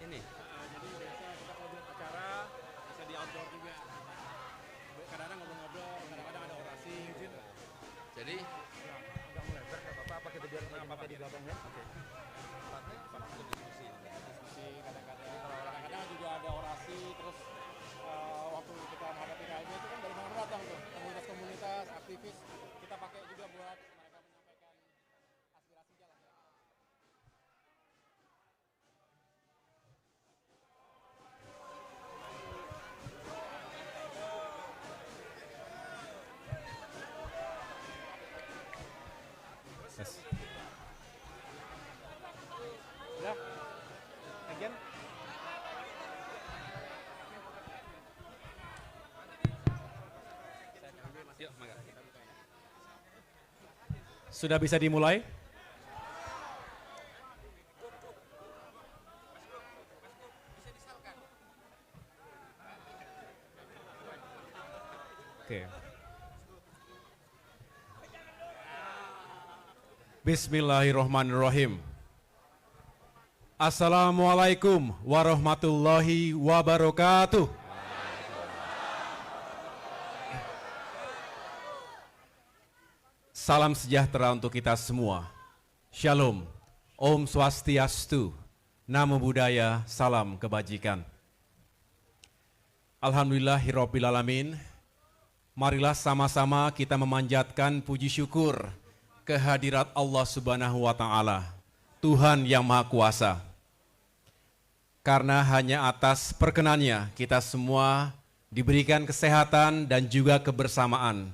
ini. Jadi biasa kita kalau buat acara bisa di outdoor juga. Kadang-kadang ngobrol-ngobrol, kadang-kadang ada orasi gitu. Jadi Agak melebar nggak apa-apa, apa kita biar apa di belakang ya? Oke. Diskusi kadang-kadang juga ada orasi, terus waktu kita menghadapi KLB itu kan dari mana datang tuh komunitas-komunitas aktivis kita pakai juga buat mereka menyampaikan aspirasi jalan. Yes. Ya, again. yuk, mangga. Sudah bisa dimulai? Oke. Bismillahirrahmanirrahim. Assalamualaikum warahmatullahi wabarakatuh. Salam sejahtera untuk kita semua. Shalom, Om Swastiastu, Namo Buddhaya, salam kebajikan. Alhamdulillahirrabbilalamin. Marilah sama-sama kita memanjatkan puji syukur kehadirat Allah Subhanahu wa Ta'ala, Tuhan yang Maha Kuasa. Karena hanya atas perkenannya kita semua diberikan kesehatan dan juga kebersamaan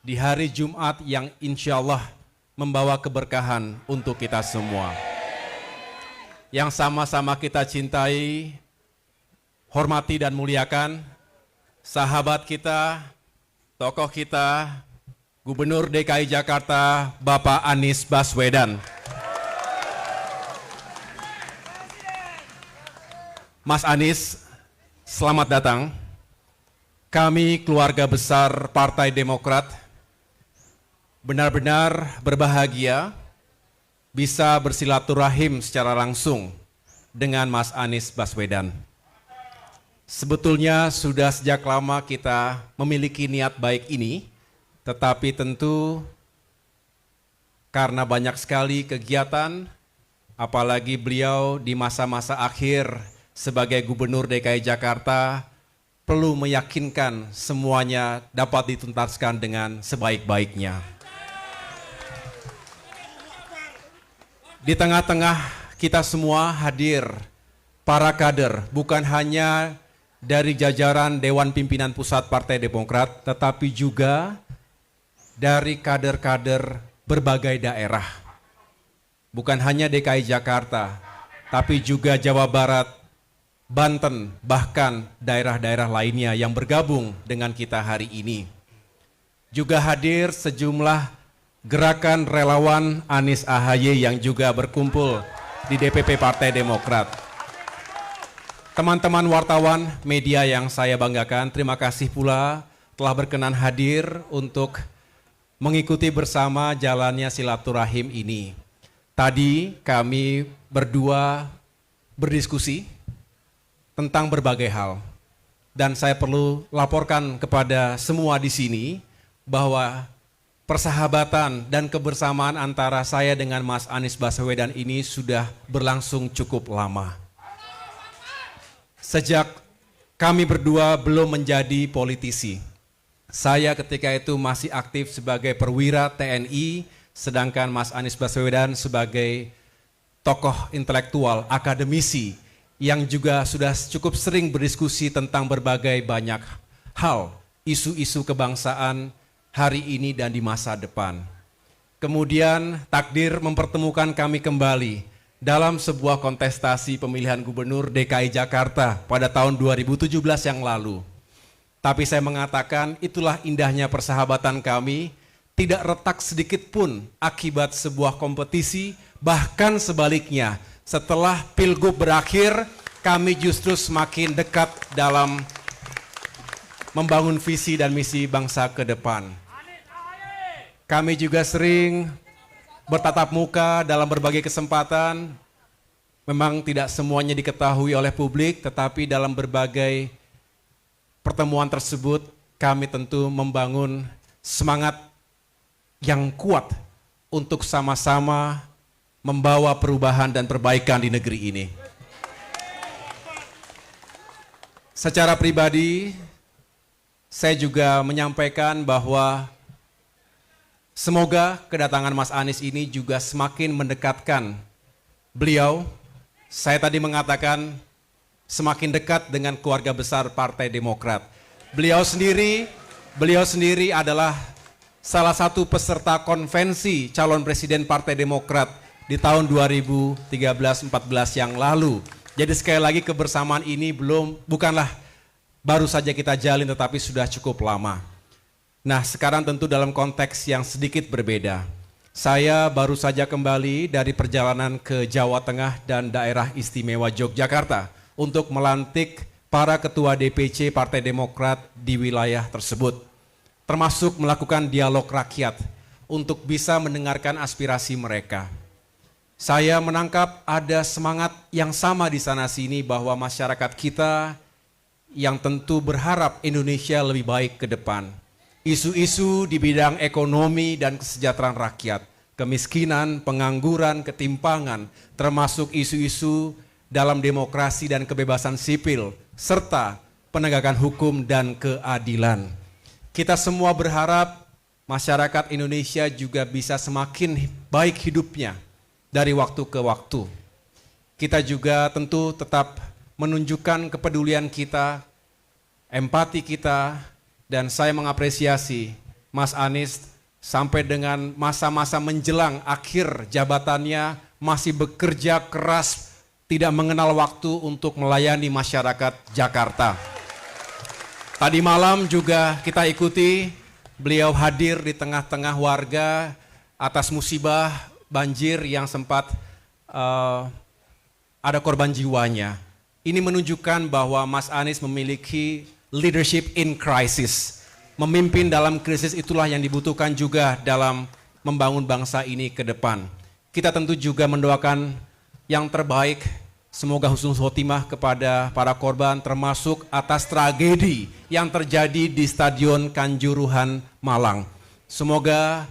di hari Jumat yang insya Allah membawa keberkahan untuk kita semua. Yang sama-sama kita cintai, hormati dan muliakan sahabat kita, tokoh kita, Gubernur DKI Jakarta, Bapak Anies Baswedan. Mas Anies, selamat datang. Kami keluarga besar Partai Demokrat benar-benar berbahagia bisa bersilaturahim secara langsung dengan Mas Anies Baswedan. Sebetulnya sudah sejak lama kita memiliki niat baik ini, tetapi tentu karena banyak sekali kegiatan, apalagi beliau di masa-masa akhir sebagai Gubernur DKI Jakarta, perlu meyakinkan semuanya dapat dituntaskan dengan sebaik-baiknya. Di tengah-tengah kita semua hadir para kader, bukan hanya dari jajaran Dewan Pimpinan Pusat Partai Demokrat, tetapi juga dari kader-kader berbagai daerah. Bukan hanya DKI Jakarta, tapi juga Jawa Barat, Banten, bahkan daerah-daerah lainnya yang bergabung dengan kita hari ini. Juga hadir sejumlah gerakan relawan Anies AHY yang juga berkumpul di DPP Partai Demokrat. Teman-teman wartawan media yang saya banggakan, terima kasih pula telah berkenan hadir untuk mengikuti bersama jalannya silaturahim ini. Tadi kami berdua berdiskusi tentang berbagai hal. Dan saya perlu laporkan kepada semua di sini bahwa persahabatan dan kebersamaan antara saya dengan Mas Anies Baswedan ini sudah berlangsung cukup lama. Sejak kami berdua belum menjadi politisi. Saya ketika itu masih aktif sebagai perwira TNI, sedangkan Mas Anies Baswedan sebagai tokoh intelektual, akademisi, yang juga sudah cukup sering berdiskusi tentang berbagai banyak hal, isu-isu kebangsaan, hari ini dan di masa depan. Kemudian takdir mempertemukan kami kembali dalam sebuah kontestasi pemilihan gubernur DKI Jakarta pada tahun 2017 yang lalu. Tapi saya mengatakan itulah indahnya persahabatan kami, tidak retak sedikit pun akibat sebuah kompetisi, bahkan sebaliknya setelah Pilgub berakhir kami justru semakin dekat dalam membangun visi dan misi bangsa ke depan. Kami juga sering bertatap muka dalam berbagai kesempatan, memang tidak semuanya diketahui oleh publik, tetapi dalam berbagai pertemuan tersebut kami tentu membangun semangat yang kuat untuk sama-sama membawa perubahan dan perbaikan di negeri ini. Secara pribadi, saya juga menyampaikan bahwa semoga kedatangan Mas Anies ini juga semakin mendekatkan beliau. Saya tadi mengatakan semakin dekat dengan keluarga besar Partai Demokrat. Beliau sendiri adalah salah satu peserta konvensi calon presiden Partai Demokrat di tahun 2013-14 yang lalu. Jadi sekali lagi kebersamaan ini bukanlah baru saja kita jalin, tetapi sudah cukup lama. Nah, sekarang tentu dalam konteks yang sedikit berbeda. Saya baru saja kembali dari perjalanan ke Jawa Tengah dan daerah istimewa Yogyakarta untuk melantik para ketua DPC Partai Demokrat di wilayah tersebut, termasuk melakukan dialog rakyat untuk bisa mendengarkan aspirasi mereka. Saya menangkap ada semangat yang sama di sana-sini bahwa masyarakat kita yang tentu berharap Indonesia lebih baik ke depan. Isu-isu di bidang ekonomi dan kesejahteraan rakyat, kemiskinan, pengangguran, ketimpangan, termasuk isu-isu dalam demokrasi dan kebebasan sipil, serta penegakan hukum dan keadilan. Kita semua berharap masyarakat Indonesia juga bisa semakin baik hidupnya dari waktu ke waktu. Kita juga tentu tetap menunjukkan kepedulian kita, empati kita, dan saya mengapresiasi Mas Anies sampai dengan masa-masa menjelang akhir jabatannya masih bekerja keras, tidak mengenal waktu untuk melayani masyarakat Jakarta. Tadi malam juga kita ikuti beliau hadir di tengah-tengah warga atas musibah banjir yang sempat ada korban jiwanya. Ini menunjukkan bahwa Mas Anies memiliki leadership in crisis. Memimpin dalam krisis itulah yang dibutuhkan juga dalam membangun bangsa ini ke depan. Kita tentu juga mendoakan yang terbaik, semoga husnul khotimah kepada para korban, termasuk atas tragedi yang terjadi di Stadion Kanjuruhan Malang. Semoga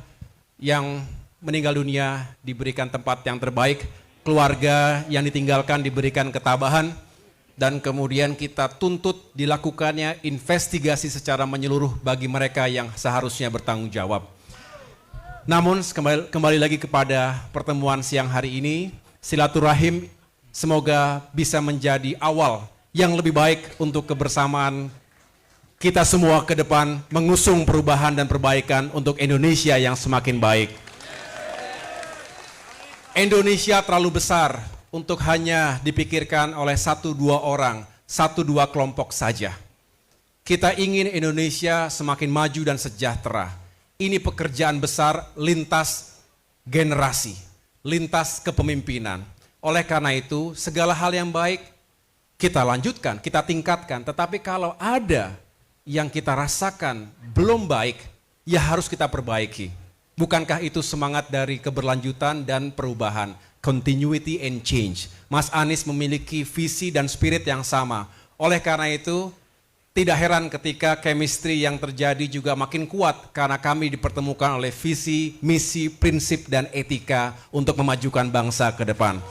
yang meninggal dunia diberikan tempat yang terbaik, keluarga yang ditinggalkan diberikan ketabahan, dan kemudian kita tuntut dilakukannya investigasi secara menyeluruh bagi mereka yang seharusnya bertanggung jawab. Namun kembali lagi kepada pertemuan siang hari ini, silaturahim semoga bisa menjadi awal yang lebih baik untuk kebersamaan kita semua ke depan, mengusung perubahan dan perbaikan untuk Indonesia yang semakin baik. Indonesia terlalu besar untuk hanya dipikirkan oleh 1-2 orang, 1-2 kelompok saja. Kita ingin Indonesia semakin maju dan sejahtera. Ini pekerjaan besar lintas generasi, lintas kepemimpinan. Oleh karena itu, segala hal yang baik kita lanjutkan, kita tingkatkan. Tetapi kalau ada yang kita rasakan belum baik, ya harus kita perbaiki. Bukankah itu semangat dari keberlanjutan dan perubahan? Continuity and change. Mas Anies memiliki visi dan spirit yang sama. Oleh karena itu, tidak heran ketika chemistry yang terjadi juga makin kuat karena kami dipertemukan oleh visi, misi, prinsip, dan etika untuk memajukan bangsa ke depan.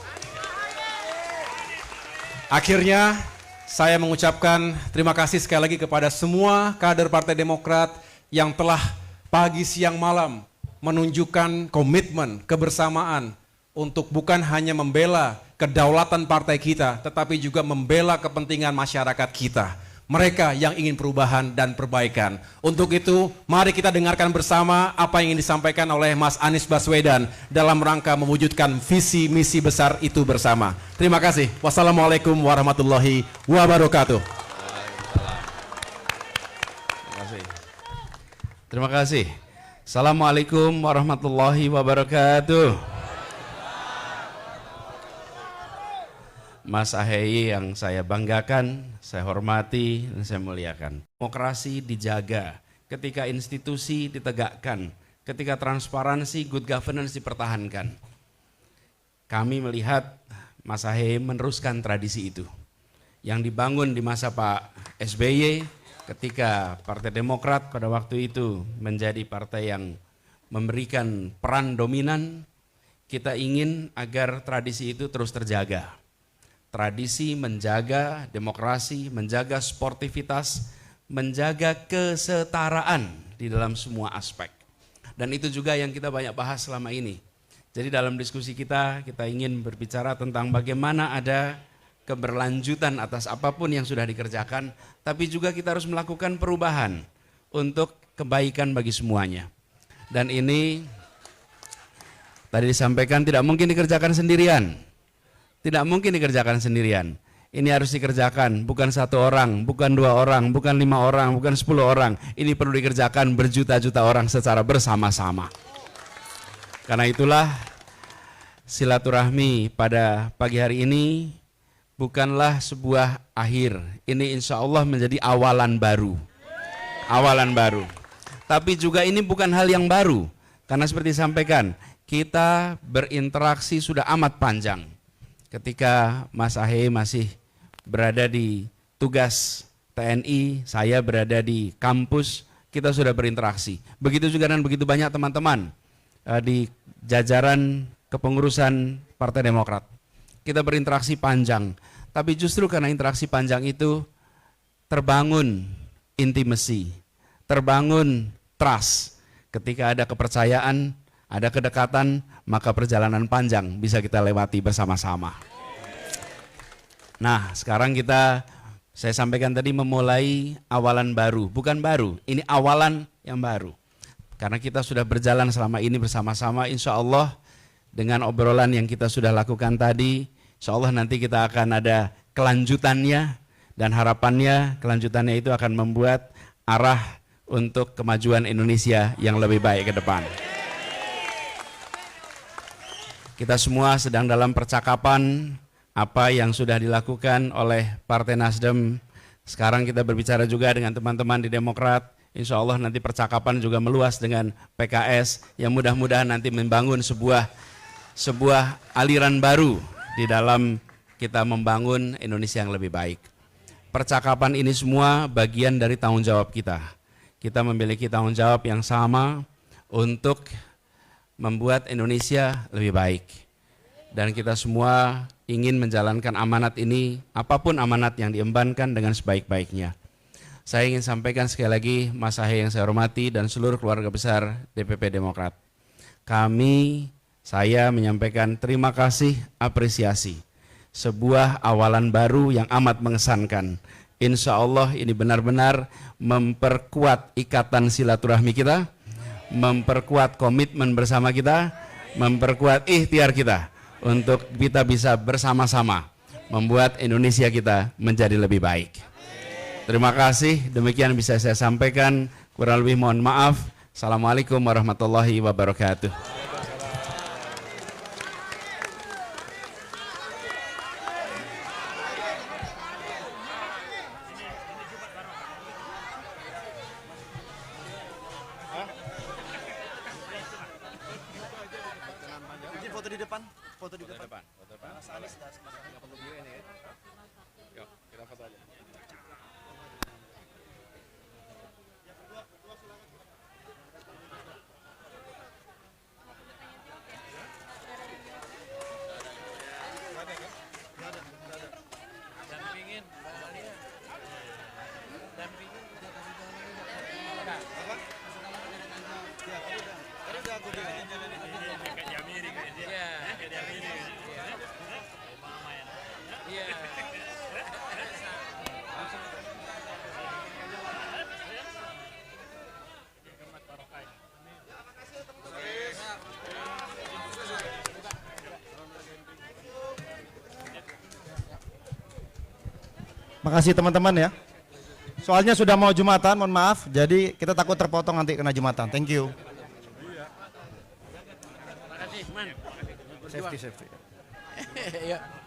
Akhirnya, saya mengucapkan terima kasih sekali lagi kepada semua kader Partai Demokrat yang telah pagi, siang, malam menunjukkan komitmen, kebersamaan, untuk bukan hanya membela kedaulatan partai kita, tetapi juga membela kepentingan masyarakat kita. Mereka yang ingin perubahan dan perbaikan. Untuk itu, mari kita dengarkan bersama apa yang ingin disampaikan oleh Mas Anies Baswedan dalam rangka mewujudkan visi misi besar itu bersama. Terima kasih. Wassalamualaikum warahmatullahi wabarakatuh. Terima kasih. Assalamualaikum warahmatullahi wabarakatuh. Mas Ahaye yang saya banggakan, saya hormati, dan saya muliakan. Demokrasi dijaga, ketika institusi ditegakkan, ketika transparansi, good governance dipertahankan. Kami melihat Mas Ahaye meneruskan tradisi itu yang dibangun di masa Pak SBY ketika Partai Demokrat pada waktu itu menjadi partai yang memberikan peran dominan. Kita ingin agar tradisi itu terus terjaga. Tradisi menjaga demokrasi, menjaga sportivitas, menjaga kesetaraan di dalam semua aspek. Dan itu juga yang kita banyak bahas selama ini. Jadi dalam diskusi kita ingin berbicara tentang bagaimana ada keberlanjutan atas apapun yang sudah dikerjakan, tapi juga kita harus melakukan perubahan untuk kebaikan bagi semuanya. Dan ini tadi disampaikan tidak mungkin dikerjakan sendirian. Tidak mungkin dikerjakan sendirian. Ini harus dikerjakan bukan 1 orang, bukan 2 orang, bukan 5 orang, bukan 10 orang. Ini perlu dikerjakan berjuta-juta orang secara bersama-sama. Karena itulah silaturahmi pada pagi hari ini bukanlah sebuah akhir. Ini insya Allah menjadi awalan baru. Awalan baru. Tapi juga ini bukan hal yang baru. Karena seperti disampaikan, kita berinteraksi sudah amat panjang. Ketika Mas Ahaye masih berada di tugas TNI, saya berada di kampus, kita sudah berinteraksi. Begitu juga dan begitu banyak teman-teman di jajaran kepengurusan Partai Demokrat. Kita berinteraksi panjang, tapi justru karena interaksi panjang itu terbangun intimacy, terbangun trust. Ketika ada kepercayaan, ada kedekatan, maka perjalanan panjang bisa kita lewati bersama-sama. Nah, sekarang saya sampaikan tadi memulai awalan baru, bukan baru, ini awalan yang baru. Karena kita sudah berjalan selama ini bersama-sama, insya Allah dengan obrolan yang kita sudah lakukan tadi, insya Allah nanti kita akan ada kelanjutannya, dan harapannya kelanjutannya itu akan membuat arah untuk kemajuan Indonesia yang lebih baik ke depan. Kita semua sedang dalam percakapan apa yang sudah dilakukan oleh Partai Nasdem. Sekarang kita berbicara juga dengan teman-teman di Demokrat. Insya Allah nanti percakapan juga meluas dengan PKS yang mudah-mudahan nanti membangun sebuah aliran baru di dalam kita membangun Indonesia yang lebih baik. Percakapan ini semua bagian dari tanggung jawab kita. Kita memiliki tanggung jawab yang sama untuk membuat Indonesia lebih baik. Dan kita semua ingin menjalankan amanat ini, apapun amanat yang diembankan dengan sebaik-baiknya. Saya ingin sampaikan sekali lagi, Mas Ahaye yang saya hormati dan seluruh keluarga besar DPP Demokrat. Saya menyampaikan terima kasih, apresiasi. Sebuah awalan baru yang amat mengesankan. Insya Allah ini benar-benar memperkuat ikatan silaturahmi kita, memperkuat komitmen bersama kita, memperkuat ikhtiar kita untuk kita bisa bersama-sama membuat Indonesia kita menjadi lebih baik. Terima kasih, demikian bisa saya sampaikan. Kurang lebih mohon maaf. Assalamualaikum warahmatullahi wabarakatuh. Foto di depan, foto di depan. Mas Anies dan Mas Ahaye nggak perlu video ini ya. Yuk, kita foto aja. Dampingin, Mbak Alia. Dampingin. Apa? Tadi udah aku bilang. Iya. Makasih teman-teman ya. Soalnya sudah mau Jumatan, mohon maaf. Jadi kita takut terpotong nanti kena Jumatan. Thank you. Makasih, Man. Safety. Iya.